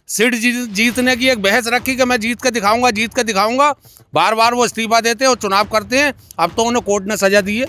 Seat जीतने की एक बहस रखी कि मैं जीत के दिखाऊंगा। बार बार वो इस्तीफा देते हैं और चुनाव करते हैं। अब तो उन्हें कोर्ट ने सजा दी है।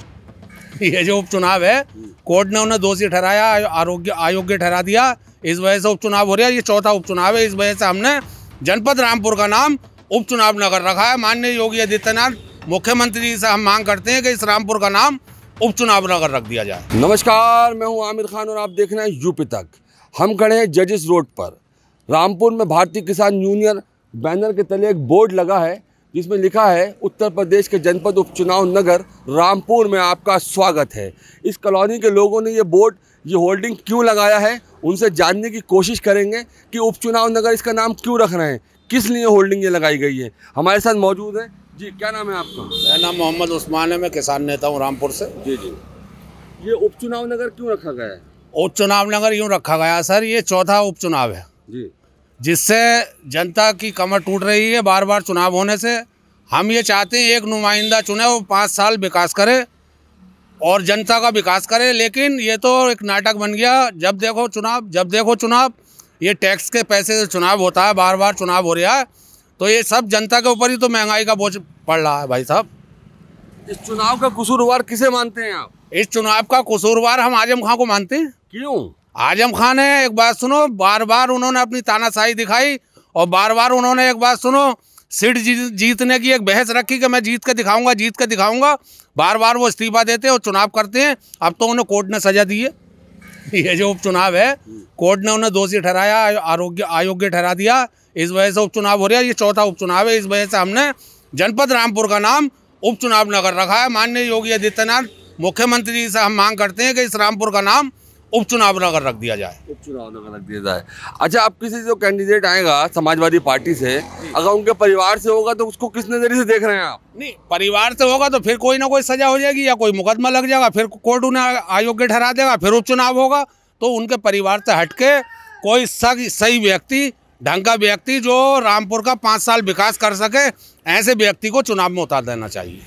ये जो उपचुनाव है, कोर्ट ने उन्हें दोषी ठहराया, अयोग्य ठहरा दिया। इस वजह से उपचुनाव हो रहा है। ये चौथा उपचुनाव है। इस वजह से हमने जनपद रामपुर का नाम उपचुनाव नगर रखा है। माननीय योगी आदित्यनाथ मुख्यमंत्री जी से हम मांग करते हैं कि इस रामपुर का नाम उपचुनाव नगर रख दिया जाए। नमस्कार, मैं हूं आमिर खान और आप देख रहे हैं यूपी तक। हम खड़े हैं जजिस रोड पर। रामपुर में भारतीय किसान यूनियन बैनर के तले एक बोर्ड लगा है जिसमें लिखा है उत्तर प्रदेश के जनपद उपचुनाव नगर रामपुर में आपका स्वागत है। इस कॉलोनी के लोगों ने ये होल्डिंग क्यों लगाया है, उनसे जानने की कोशिश करेंगे कि उपचुनाव नगर इसका नाम क्यों रख रहे हैं, किस लिए होल्डिंग ये लगाई गई है। हमारे साथ मौजूद है जी। क्या नाम है आपका? मेरा नाम मोहम्मद उस्मान है। मैं किसान नेता हूँ रामपुर से। जी। ये उपचुनाव नगर क्यों रखा गया है? उपचुनाव नगर यूँ रखा गया सर, ये चौथा उपचुनाव है जी, जिससे जनता की कमर टूट रही है। बार बार चुनाव होने से हम ये चाहते हैं एक नुमाइंदा चुने, वो 5 साल विकास करे और जनता का विकास करे। लेकिन ये तो एक नाटक बन गया। जब देखो चुनाव। ये टैक्स के पैसे से चुनाव होता है, बार बार चुनाव हो रहा है, तो ये सब जनता के ऊपर ही तो महंगाई का बोझ पड़ रहा है भाई साहब। इस चुनाव का कसूरवार किसे मानते हैं आप? इस चुनाव का कसूरवार हम आजम खां को मानते हैं। क्यों? आजम खां ने, एक बात सुनो, बार बार उन्होंने अपनी तानाशाही दिखाई और बार बार उन्होंने, एक बात सुनो, सीट जीतने की एक बहस रखी कि मैं जीत के दिखाऊंगा। बार बार वो इस्तीफा देते हैं और चुनाव करते हैं। अब तो उन्हें कोर्ट ने सजा दी है। ये जो उपचुनाव है, कोर्ट ने उन्हें दोषी ठहराया, अयोग्य ठहरा दिया। इस वजह से उपचुनाव हो रहा है। ये चौथा उपचुनाव है। इस वजह से हमने जनपद रामपुर का नाम उपचुनाव नगर रखा है। माननीय योगी आदित्यनाथ मुख्यमंत्री जी से हम मांग करते हैं कि इस रामपुर का नाम उपचुनाव नगर रख दिया जाए। उपचुनाव नगर रख दिया जाए। अच्छा, अब किसी जो कैंडिडेट आएगा समाजवादी पार्टी से, अगर उनके परिवार से होगा तो उसको किस नजरिए से देख रहे हैं आप? नहीं, परिवार से होगा तो फिर कोई ना कोई सजा हो जाएगी या कोई मुकदमा लग जाएगा, फिर कोर्ट उन्हें अयोग्य ठहरा देगा, फिर उपचुनाव होगा। तो उनके परिवार से हटके कोई सही व्यक्ति, ढंग का व्यक्ति जो रामपुर का 5 साल विकास कर सके, ऐसे व्यक्ति को चुनाव में उतार देना चाहिए।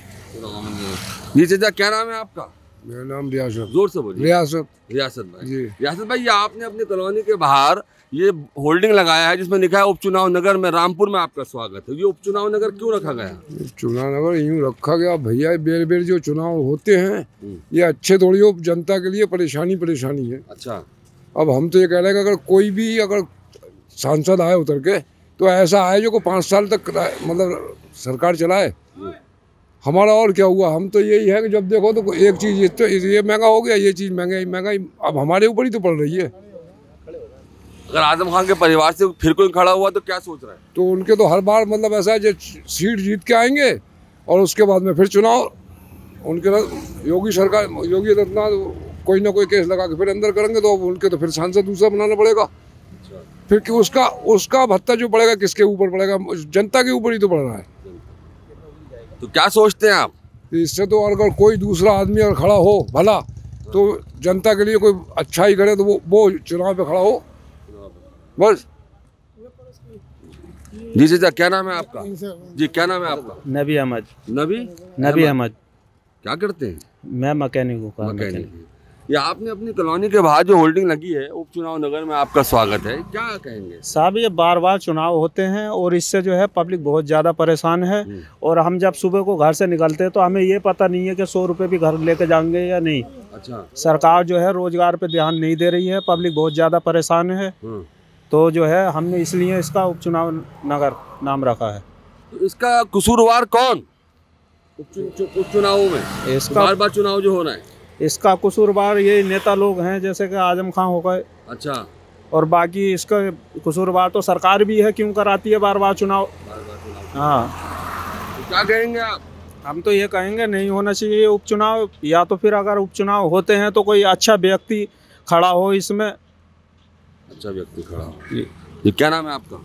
जी चाचा, क्या नाम है आपका? मेरा नाम रियासत। जोर से बोलिए। रियासत भाई जी। रियासत भाई, ये आपने अपनी कॉलोनी के बाहर ये होल्डिंग लगाया है जिसमें लिखा है उपचुनाव नगर में रामपुर में आपका स्वागत है। ये उपचुनाव नगर क्यों रखा गया? चुनाव नगर यूँ रखा गया भैया, बेर जो चुनाव होते हैं ये अच्छे थोड़ी हो, जनता के लिए परेशानी है। अच्छा, अब हम तो ये कह रहे हैं कि अगर कोई भी अगर सांसद आए उतर के तो ऐसा आए जो को 5 साल तक मतलब सरकार चलाए। हमारा और क्या हुआ, हम तो यही है कि जब देखो तो एक चीज़ ये महंगा हो गया, ये चीज़ महंगाई अब हमारे ऊपर ही तो पड़ रही है। अगर आजम खान के परिवार से फिर कोई खड़ा हुआ तो क्या सोच रहा है? तो उनके तो हर बार मतलब ऐसा है जो सीट जीत के आएंगे और उसके बाद में फिर चुनाव उनके योगी आदित्यनाथ कोई ना कोई केस लगा के फिर अंदर करेंगे, तो उनके तो फिर सांसद दूसरा बनाना पड़ेगा। फिर कि उसका भत्ता जो पड़ेगा किसके ऊपर पड़ेगा? जनता के ऊपर ही तो पड़ रहा है। तो क्या सोचते हैं आप? इससे तो अगर कोई दूसरा आदमी अगर खड़ा हो भला, तो जनता के लिए कोई अच्छा ही करे, तो वो चुनाव पे खड़ा हो बस। जी चाचा, क्या नाम है आपका? जी, क्या नाम है आपका? नबी अहमद। नबी अहमद। क्या करते हैं? मैं मैकेनिक हूँ। ये आपने अपनी कॉलोनी के बाहर जो होल्डिंग लगी है उपचुनाव नगर में आपका स्वागत है, क्या कहेंगे? साहब, ये बार बार चुनाव होते हैं और इससे जो है पब्लिक बहुत ज़्यादा परेशान है। और हम जब सुबह को घर से निकलते हैं तो हमें ये पता नहीं है कि 100 रुपये भी घर लेके जाएंगे या नहीं। अच्छा। सरकार जो है रोजगार पे ध्यान नहीं दे रही है, पब्लिक बहुत ज़्यादा परेशान है। तो जो है हमने इसलिए इसका उपचुनाव नगर नाम रखा है। तो इसका कसूरवार कौन उपचुनावों में? इसका बार बार चुनाव जो होना है, इसका कसूरवार ये नेता लोग हैं जैसे कि आजम खां हो गए। अच्छा। और बाकी इसका कसूरवार तो सरकार भी है, क्यों कराती है बार बार चुनाव। हाँ, तो क्या कहेंगे आप? हम तो ये कहेंगे नहीं होना चाहिए उपचुनाव, या तो फिर अगर उपचुनाव होते हैं तो कोई अच्छा व्यक्ति खड़ा हो इसमें। अच्छा व्यक्ति खड़ा हो। ये क्या नाम है आपका?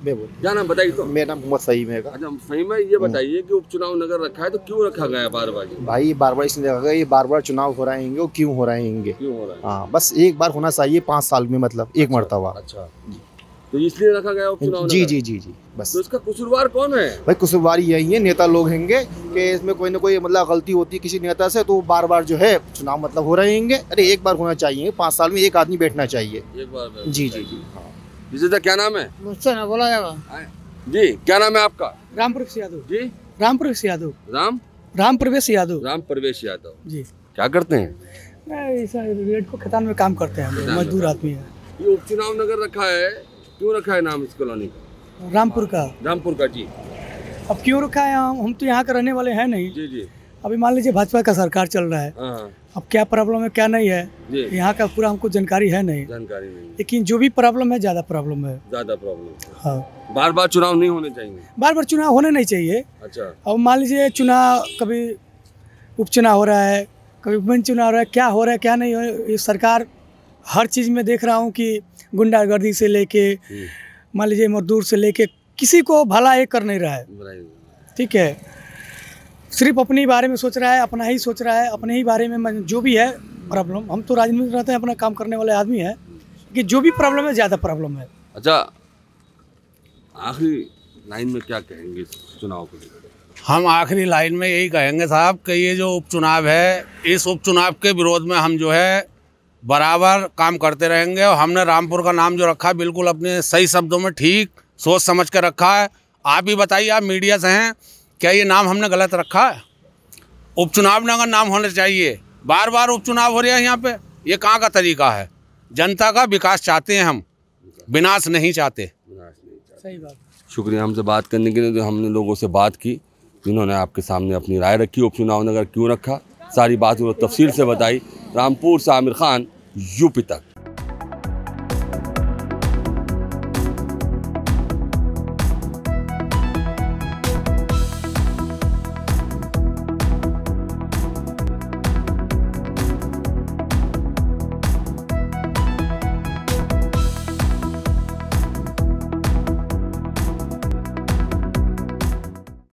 क्या नाम बताइए तो। मेरा नाम मोहम्मद सहीम है। अच्छा सहीम है, ये बताइए कि उपचुनाव नगर रखा है तो क्यों रखा गया बार बार? भाई बार बार इसलिए रखा गया, ये बार बार चुनाव हो रहे हैं, क्यों हो रहे हैं? हाँ, बस एक बार होना चाहिए 5 साल में, मतलब एक मरतबा। अच्छा, तो इसलिए रखा गया उपचुनाव नगर? जी बस। तो इसका कसूरवार कौन है? भाई कसूरवार यही है, नेता लोग हैंगे कि इसमें कोई ना कोई मतलब गलती होती है किसी नेता से, तो बार बार जो है चुनाव मतलब हो रहे हैं। अरे एक बार होना चाहिए, 5 साल में एक आदमी बैठना चाहिए। एक बार? जी। हाँ, जी चाचा क्या नाम है? मुझसे ना बोला जाएगा। जी क्या नाम है आपका? राम प्रवेश यादव। जी राम प्रवेश यादव। राम प्रवेश यादव। राम प्रवेश यादव जी। क्या करते हैं? मैं इस रेड को खदान में काम करते हैं, हम लोग मजदूर आदमी है। ये उपचुनाव नगर रखा है, क्यों रखा है नाम इस कॉलोनी का? रामपुर का। रामपुर का जी। अब क्यों रखा है? हम तो यहाँ के रहने वाले हैं नहीं। जी जी। अभी मान लीजिए भाजपा का सरकार चल रहा है, हाँ अब क्या प्रॉब्लम है क्या नहीं है जी। यहाँ का पूरा हमको जानकारी है नहीं, जानकारी नहीं, लेकिन जो भी प्रॉब्लम है ज़्यादा प्रॉब्लम है। ज्यादा प्रॉब्लम। हाँ, बार बार चुनाव नहीं होने चाहिए। बार बार चुनाव होने नहीं चाहिए। अच्छा। अब मान लीजिए चुनाव, कभी उपचुनाव हो रहा है, कभी उपचुनाव चुनाव हो रहा है, क्या हो रहा है क्या नहीं हो रहा है, ये सरकार हर चीज़ में देख रहा हूँ कि गुंडागर्दी से लेके मान लीजिए मजदूर से लेके किसी को भला एक कर नहीं रहा है। ठीक है, सिर्फ अपने बारे में सोच रहा है, अपना ही सोच रहा है, अपने ही बारे में जो भी है प्रॉब्लम। हम तो राजनीति में रहते हैं, अपना काम करने वाले आदमी हैं कि जो भी प्रॉब्लम है ज़्यादा प्रॉब्लम है। अच्छा, आखिरी लाइन में क्या कहेंगे इस चुनाव को लेकर? हम आखिरी लाइन में यही कहेंगे साहब कि ये जो उपचुनाव है, इस उपचुनाव के विरोध में हम जो है बराबर काम करते रहेंगे। और हमने रामपुर का नाम जो रखा है बिल्कुल अपने सही शब्दों में ठीक सोच समझ कर रखा है। आप ही बताइए, आप मीडिया से हैं, क्या ये नाम हमने गलत रखा है? उपचुनाव नगर नाम होना चाहिए। बार बार उपचुनाव हो रहे हैं यहाँ पे, ये कहाँ का तरीका है? जनता का विकास चाहते हैं हम, विनाश नहीं चाहते। सही बात। शुक्रिया हमसे बात करने के लिए। जो हमने लोगों से बात की, जिन्होंने आपके सामने अपनी राय रखी, उपचुनाव नगर क्यों रखा, सारी बात वो तफसील से बताई। रामपुर से आमिर खान, यूपी तक।